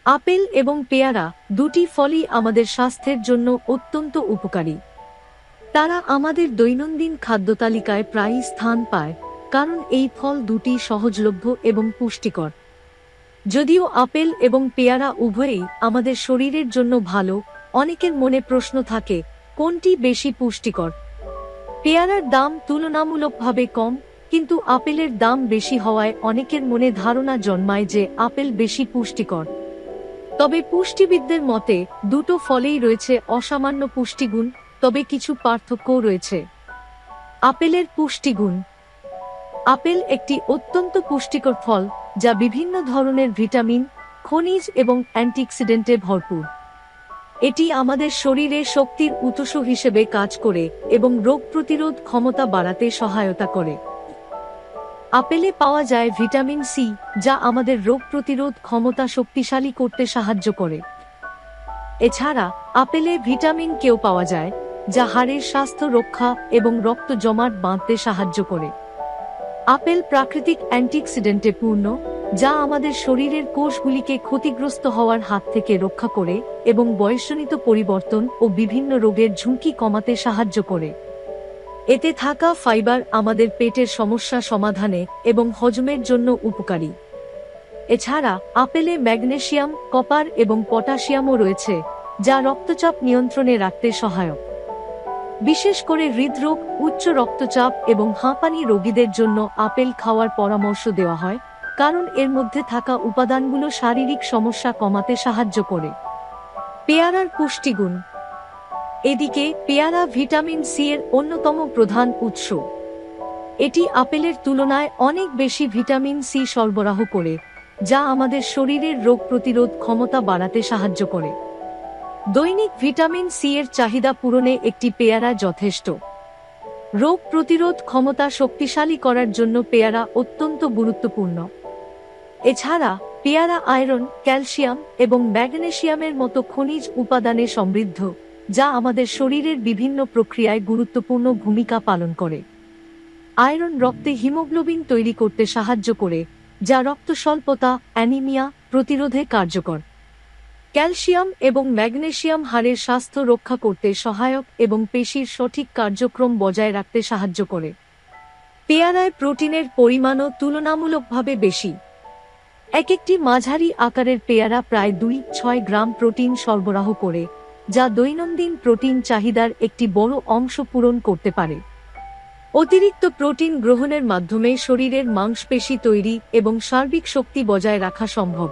Apple এবং পেয়ারা দুটি ফলই আমাদের স্বাস্থ্যের জন্য অত্যন্ত উপকারী। তারা আমাদের দৈনন্দিন খাদ্যতালিকায় প্রায়ই স্থান পায়, কারণ এই ফল দুটি সহজলভ্য এবং পুষ্টিকর। যদিও আপেল এবং পেয়ারা উভয়ই আমাদের শরীরের জন্য ভালো, অনেকের মনে প্রশ্ন থাকে, কোনটি বেশি পুষ্টিকর? পেয়ারার দাম তুলনামূলকভাবে কম, কিন্তু আপেলের দাম বেশি হওয়ায় অনেকের মনে ধারণা জন্মায় যে আপেল বেশি পুষ্টিকর। তবে পুষ্টিবিদদের মতে দুটো ফলেই রয়েছে অসামান্য পুষ্টিগুণ, তবে কিছু পার্থক্যও রয়েছে। আপেলের পুষ্টিগুণ। আপেল একটি অত্যন্ত পুষ্টিকর ফল, যা বিভিন্ন ধরনের ভিটামিন, খনিজ এবং অ্যান্টিঅক্সিডেন্টে ভরপুর। এটি আমাদের শরীরে শক্তির উৎস হিসেবে কাজ করে এবং রোগ প্রতিরোধ ক্ষমতা বাড়াতে সহায়তা করে। আপেলে পাওয়া যায় ভিটামিন সি, যা আমাদের রোগ প্রতিরোধ ক্ষমতা শক্তিশালী করতে সাহায্য করে। এছাড়া আপেলে ভিটামিন কেও পাওয়া যায়, যা হাড়ের স্বাস্থ্য রক্ষা এবং রক্ত জমাট বাঁধতে সাহায্য করে। আপেল প্রাকৃতিক অ্যান্টিঅক্সিডেন্টে পূর্ণ, যা আমাদের শরীরের কোষগুলিকে ক্ষতিগ্রস্ত হওয়ার হাত থেকে রক্ষা করে এবং বয়সজনিত পরিবর্তন ও বিভিন্ন রোগের ঝুঁকি কমাতে সাহায্য করে। এতে থাকা ফাইবার আমাদের পেটের সমস্যা সমাধানে এবং হজমের জন্য উপকারী। এছাড়া আপেলে ম্যাগনেসিয়াম, কপার এবং পটাশিয়ামও রয়েছে, যা রক্তচাপ নিয়ন্ত্রণে রাখতে সহায়ক। বিশেষ করে হৃদরোগ, উচ্চ রক্তচাপ এবং হাঁপানি রোগীদের জন্য আপেল খাওয়ার পরামর্শ দেওয়া হয়, কারণ এর মধ্যে থাকা উপাদানগুলো শারীরিক সমস্যা কমাতে সাহায্য করে। পেয়ারার পুষ্টিগুণ। এদিকে পেয়ারা ভিটামিন সি এর অন্যতম প্রধান উৎস। এটি আপেলের তুলনায় অনেক বেশি ভিটামিন সি সরবরাহ করে, যা আমাদের শরীরের রোগ প্রতিরোধ ক্ষমতা বাড়াতে সাহায্য করে। দৈনিক ভিটামিন সি এর চাহিদা পূরণে একটি পেয়ারা যথেষ্ট। রোগ প্রতিরোধ ক্ষমতা শক্তিশালী করার জন্য পেয়ারা অত্যন্ত গুরুত্বপূর্ণ। এছাড়া পেয়ারা আয়রন, ক্যালসিয়াম এবং ম্যাগনেসিয়ামের মতো খনিজ উপাদানে সমৃদ্ধ, যা আমাদের শরীরের বিভিন্ন প্রক্রিয়ায় গুরুত্বপূর্ণ ভূমিকা পালন করে। আয়রন রক্তে হিমোগ্লোবিন তৈরি করতে সাহায্য করে, যা রক্তস্বল্পতা, অ্যানিমিয়া প্রতিরোধে কার্যকর। ক্যালসিয়াম এবং ম্যাগনেসিয়াম হাড়ের স্বাস্থ্য রক্ষা করতে সহায়ক এবং পেশির সঠিক কার্যক্রম বজায় রাখতে সাহায্য করে। পেয়ারায় প্রোটিনের পরিমাণও তুলনামূলকভাবে বেশি। একটি মাঝারি আকারের পেয়ারা প্রায় 2-6 গ্রাম প্রোটিন সরবরাহ করে, যা দৈনন্দিন প্রোটিন চাহিদার একটি বড় অংশ পূরণ করতে পারে। অতিরিক্ত প্রোটিন গ্রহণের মাধ্যমে শরীরের মাংসপেশি তৈরি এবং সার্বিক শক্তি বজায় রাখা সম্ভব।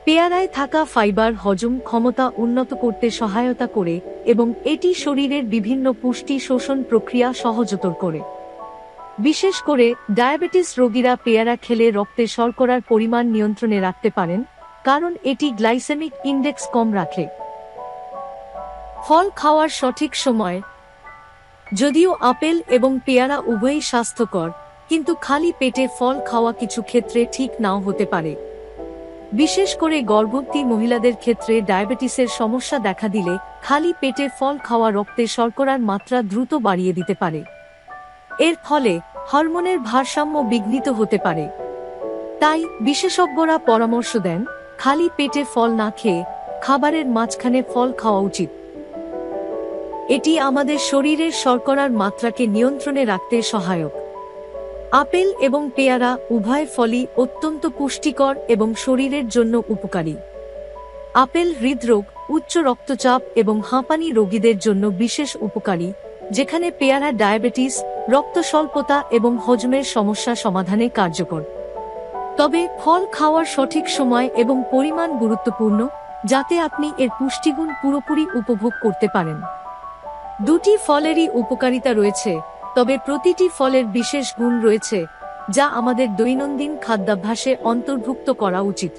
পেয়ারায় থাকা ফাইবার হজম ক্ষমতা উন্নত করতে সহায়তা করে এবং এটি শরীরের বিভিন্ন পুষ্টি শোষণ প্রক্রিয়া সহজতর করে। বিশেষ করে ডায়াবেটিস রোগীরা পেয়ারা খেলে রক্তে শর্করার পরিমাণ নিয়ন্ত্রণে রাখতে পারেন, কারণ এটি গ্লাইসেমিক ইন্ডেক্স কম রাখে। ফল খাওয়ার সঠিক সময়। যদিও আপেল এবং পেয়ারা উভয়ই স্বাস্থ্যকর, কিন্তু খালি পেটে ফল খাওয়া কিছু ক্ষেত্রে ঠিক নাও হতে পারে। বিশেষ করে গর্ভবতী মহিলাদের ক্ষেত্রে ডায়াবেটিসের সমস্যা দেখা দিলে খালি পেটে ফল খাওয়া রক্তে শর্করার মাত্রা দ্রুত বাড়িয়ে দিতে পারে। এর ফলে হরমোনের ভারসাম্য বিঘ্নিত হতে পারে। তাই বিশেষজ্ঞরা পরামর্শ দেন, খালি পেটে ফল না খেয়ে খাবারের মাঝখানে ফল খাওয়া উচিত। এটি আমাদের শরীরের শর্করার মাত্রাকে নিয়ন্ত্রণে রাখতে সহায়ক। আপেল এবং পেয়ারা উভয় ফলই অত্যন্ত পুষ্টিকর এবং শরীরের জন্য উপকারী। আপেল হৃদরোগ, উচ্চ রক্তচাপ এবং হাঁপানি রোগীদের জন্য বিশেষ উপকারী, যেখানে পেয়ারা ডায়াবেটিস, রক্ত স্বল্পতা এবং হজমের সমস্যা সমাধানে কার্যকর। তবে ফল খাওয়ার সঠিক সময় এবং পরিমাণ গুরুত্বপূর্ণ, যাতে আপনি এর পুষ্টিগুণ পুরোপুরি উপভোগ করতে পারেন। দুটি ফলেরই উপকারিতা রয়েছে, তবে প্রতিটি ফলের বিশেষ গুণ রয়েছে, যা আমাদের দৈনন্দিন খাদ্যাভ্যাসে অন্তর্ভুক্ত করা উচিত।